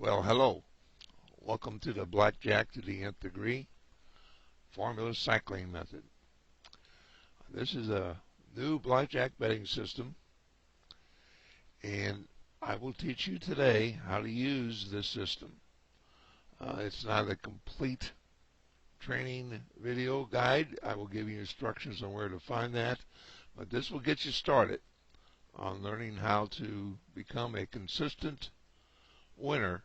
Well, hello. Welcome to the Blackjack to the nth degree formula cycling method. This is a new blackjack betting system, and I will teach you today how to use this system. It's not a complete training video guide. I will give you instructions on where to find that, but this will get you started on learning how to become a consistent winner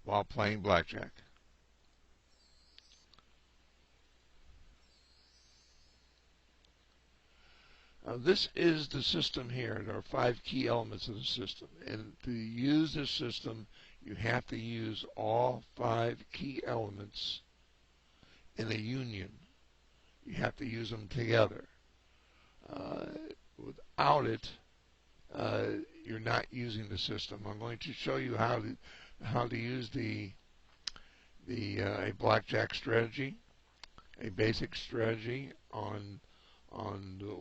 while playing blackjack. This is the system here. There are 5 key elements of the system. And to use this system, you have to use all 5 key elements in a union. You have to use them together. Without it, you're not using the system. I'm going to show you how to use a blackjack strategy, a basic strategy on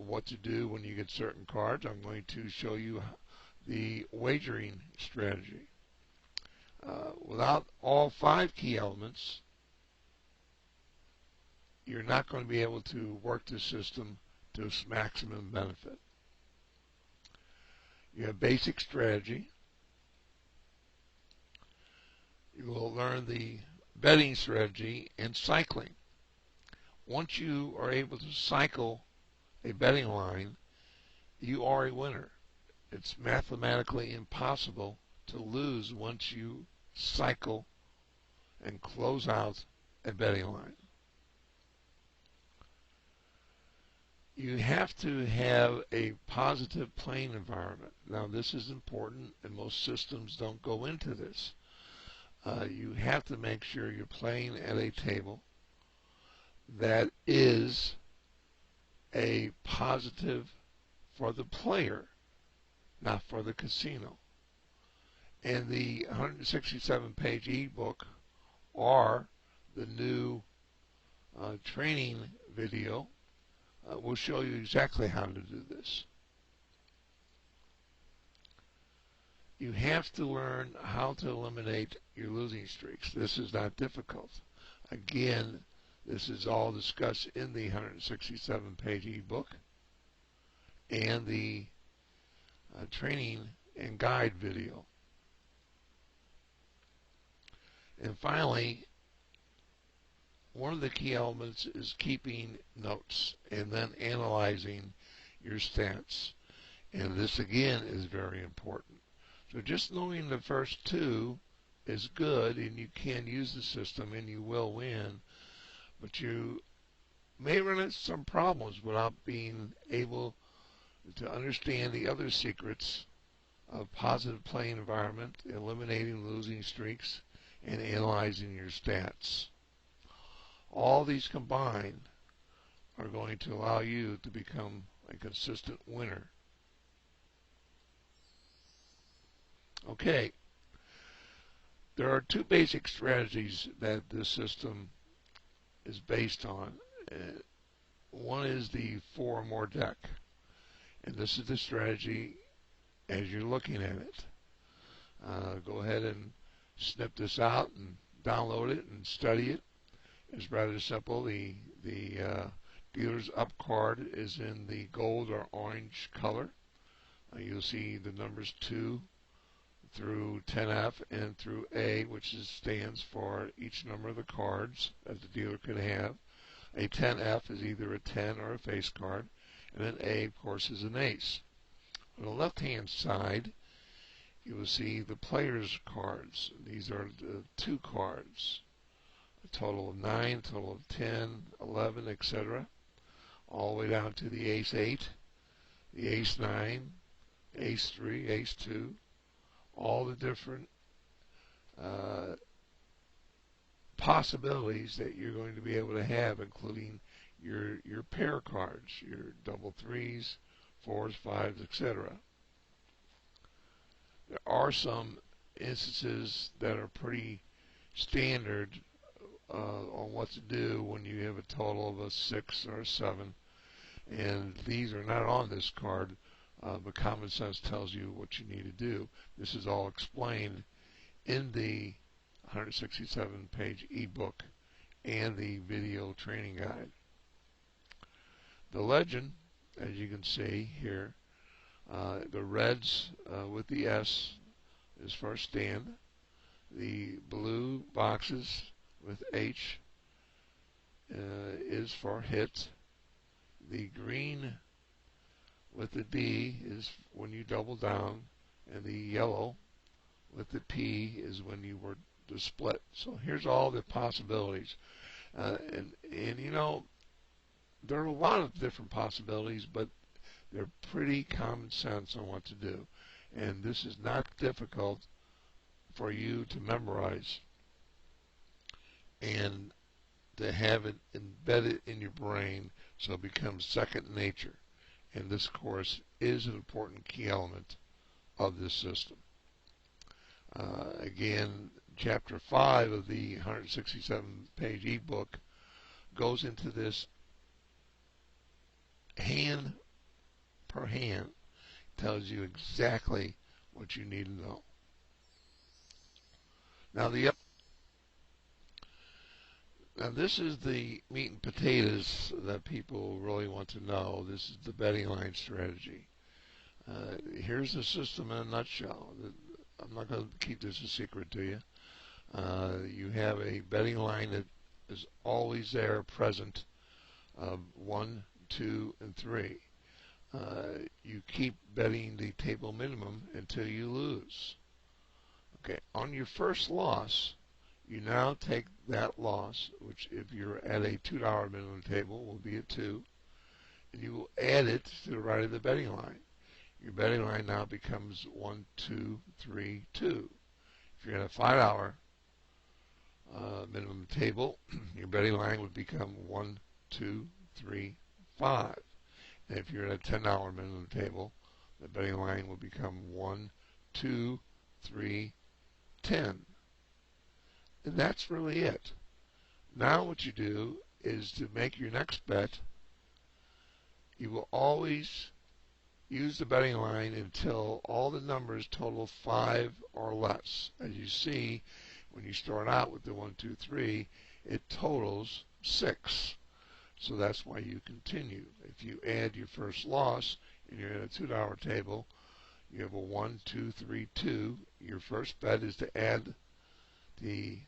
what to do when you get certain cards. I'm going to show you the wagering strategy. Without all 5 key elements, you're not going to be able to work the system to its maximum benefit. You have basic strategy. You will learn the betting strategy and cycling. Once you are able to cycle a betting line, you are a winner. It's mathematically impossible to lose once you cycle and close out a betting line. You have to have a positive playing environment. Now, this is important, and most systems don't go into this. You have to make sure you're playing at a table that is a positive for the player, not for the casino. And the 167-page ebook or the new training video will show you exactly how to do this. You have to learn how to eliminate your losing streaks. This is not difficult. Again, this is all discussed in the 167-page ebook and the training and guide video. And finally, one of the key elements is keeping notes and then analyzing your stats. And this again is very important. So just knowing the first 2 is good, and you can use the system and you will win, but you may run into some problems without being able to understand the other secrets of positive playing environment, eliminating losing streaks, and analyzing your stats. All these combined are going to allow you to become a consistent winner. Okay, there are 2 basic strategies that this system is based on. One is the 4 or more deck, and this is the strategy as you're looking at it. Go ahead and snip this out and download it and study it. It's rather simple. The dealer's up card is in the gold or orange color. You'll see the numbers 2 through 10F and through A, which stands for each number of the cards that the dealer could have. A 10F is either a 10 or a face card, and then A, of course, is an ace. On the left-hand side, you will see the player's cards. These are the 2 cards. A total of 9, total of 10, 11, etc. All the way down to the ace 8, the ace 9, ace 3, ace 2. All the different possibilities that you're going to be able to have, including your pair cards, your double 3s, 4s, 5s, etc. There are some instances that are pretty standard on what to do when you have a total of a 6 or a 7, and these are not on this card, but common sense tells you what you need to do. This is all explained in the 167-page ebook and the video training guide. The legend, as you can see here, the reds with the S is for stand. The blue boxes with H is for hit. The green with the D is when you double down, and the yellow with the P is when you were to split. So here's all the possibilities. And you know, there are a lot of different possibilities, but they're pretty common sense on what to do. And this is not difficult for you to memorize and to have it embedded in your brain so it becomes second nature. And this course is an important key element of this system. Again, Chapter 5 of the 167-page ebook goes into this hand per hand, tells you exactly what you need to know. Now this is the meat and potatoes that people really want to know. This is the betting line strategy. Here's the system in a nutshell. I'm not going to keep this a secret to you. You have a betting line that is always there, present, 1, 2, and 3. You keep betting the table minimum until you lose. Okay, on your first loss, you now take that loss, which if you're at a $2 minimum table will be a 2, and you will add it to the right of the betting line. Your betting line now becomes 1, 2, 3, 2. If you're at a $5 minimum table, your betting line would become 1, 2, 3, 5. And if you're at a $10 minimum table, the betting line will become 1, 2, 3, 10. And that's really it. Now what you do is to make your next bet, you will always use the betting line until all the numbers total 5 or less. As you see, when you start out with the 1, 2, 3, it totals 6. So that's why you continue. If you add your first loss and you're at a $2 table, you have a 1, 2, 3, 2. Your first bet is to add the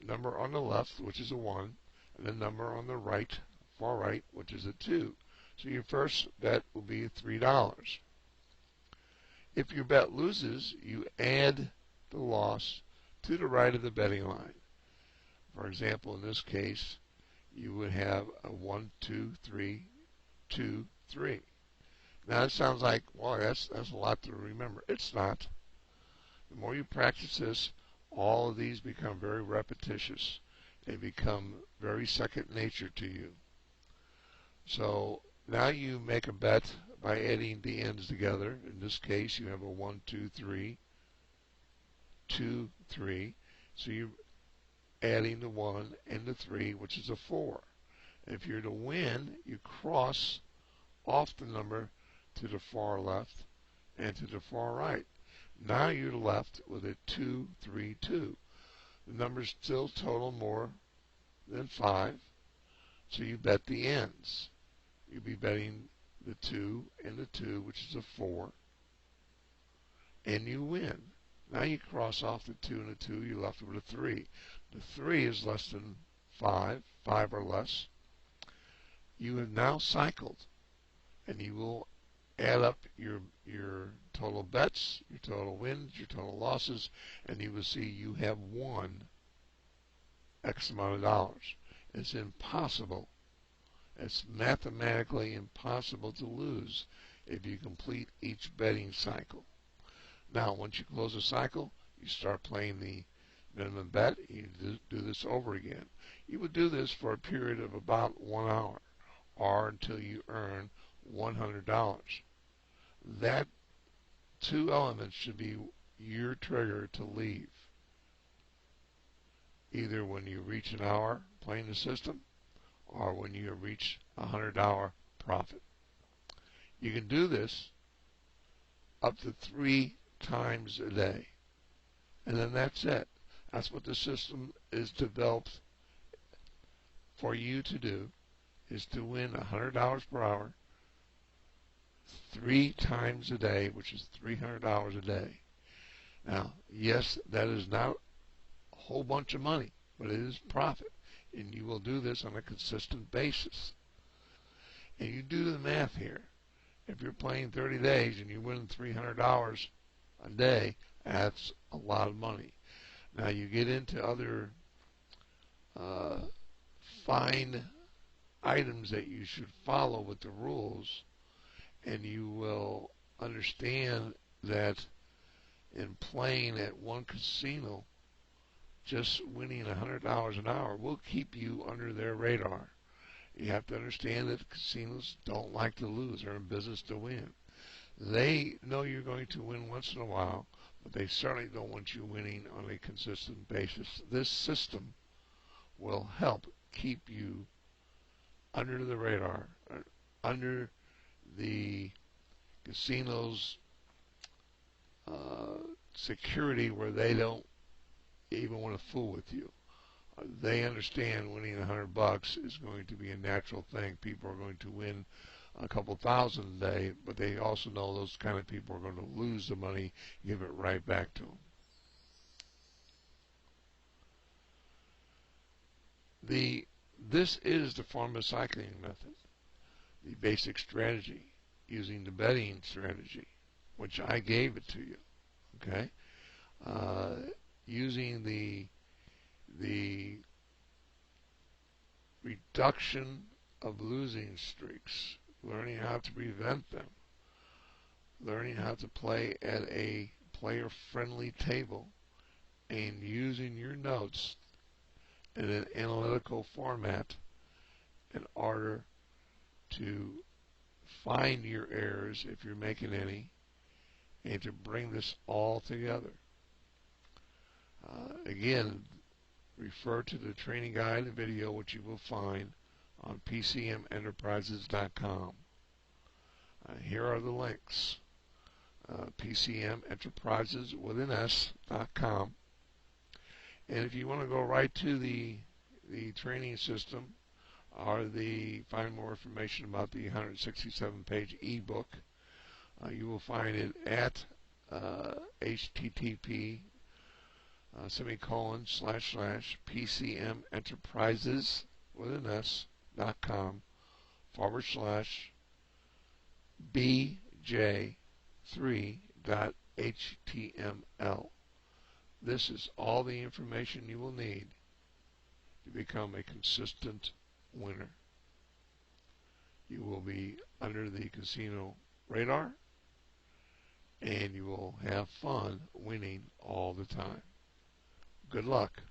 number on the left, which is a 1, and the number on the right, far right, which is a 2. So your first bet will be $3. If your bet loses, you add the loss to the right of the betting line. For example, in this case, you would have a 1, 2, 3, 2, 3. Now it sounds like, well, that's a lot to remember. It's not. The more you practice this, all of these become very repetitious. They become very second nature to you. So now you make a bet by adding the ends together. In this case, you have a 1, 2, 3, 2, 3. So you're adding the 1 and the 3, which is a 4. And if you're to win, you cross off the number to the far left and to the far right. Now you're left with a 2, 3, 2. The numbers still total more than 5, so you bet the ends. You'll be betting the 2 and the 2, which is a 4, and you win. Now you cross off the 2 and the 2, you're left with a 3. The 3 is less than 5, 5 or less. You have now cycled, and you will add up your total bets, your total wins, your total losses, and you will see you have won X amount of dollars. It's impossible. It's mathematically impossible to lose if you complete each betting cycle. Now, once you close a cycle, you start playing the minimum bet. You do this over again. You would do this for a period of about 1 hour, or until you earn $100. That 2 elements should be your trigger to leave. Either when you reach an hour playing the system, or when you reach a $100 profit. You can do this up to 3 times a day. and then that's it. That's what the system is developed for you to do, is to win $100 per hour 3 times a day, which is $300 a day. Now, yes, that is not a whole bunch of money, but it is profit, and you will do this on a consistent basis. And you do the math here. If you're playing 30 days and you win $300 a day, that's a lot of money. Now you get into other fine items that you should follow with the rules, and you will understand that in playing at one casino, just winning $100 an hour will keep you under their radar. You have to understand that casinos don't like to lose. They're in business to win. They know you're going to win once in a while, but they certainly don't want you winning on a consistent basis. This system will help keep you under the radar, under the casino's security, where they don't even want to fool with you. They understand winning $100 is going to be a natural thing. People are going to win a couple thousand a day, but they also know those kind of people are going to lose the money, give it right back to them. This is the pharmacycling method, the basic strategy, using the betting strategy, which I gave it to you. Okay, using the reduction of losing streaks, learning how to prevent them, learning how to play at a player-friendly table, and using your notes in an analytical format in order to find your errors, if you're making any, and to bring this all together. Again, refer to the training guide and video, which you will find on PCMenterprises.com. Here are the links. PCMenterprises with an S.com. And if you want to go right to the training system, or find more information about the 167-page ebook, you will find it at http //PCMenterprises with an S.com /BJ3.html. This is all the information you will need to become a consistent winner. You will be under the casino radar, and you will have fun winning all the time. Good luck.